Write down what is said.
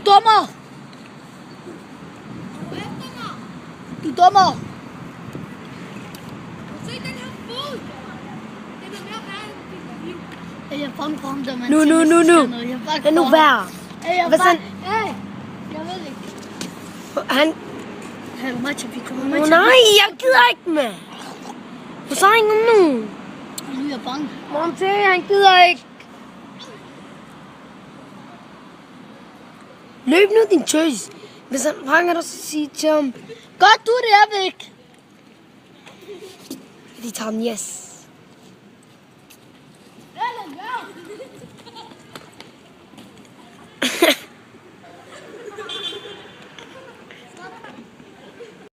dommer! Du er dommer! Se den her fod! Den er mere værd end din liv. Jeg er bange for ham, der man Nu. Jeg er Lad nu være. Jeg Hvad sådan? Hey! Jeg ved ikke. Han... Hey, Matcha, vi kommer med til. Nej, jeg gider ikke med. Hvor så ringer nu? Nu er jeg bange. Monty, han gider ikke. Løb nu, din tøs. Hvis han fanger dig, så sig til ham. Godt, du er der væk. De tager den, yes. Eller ja.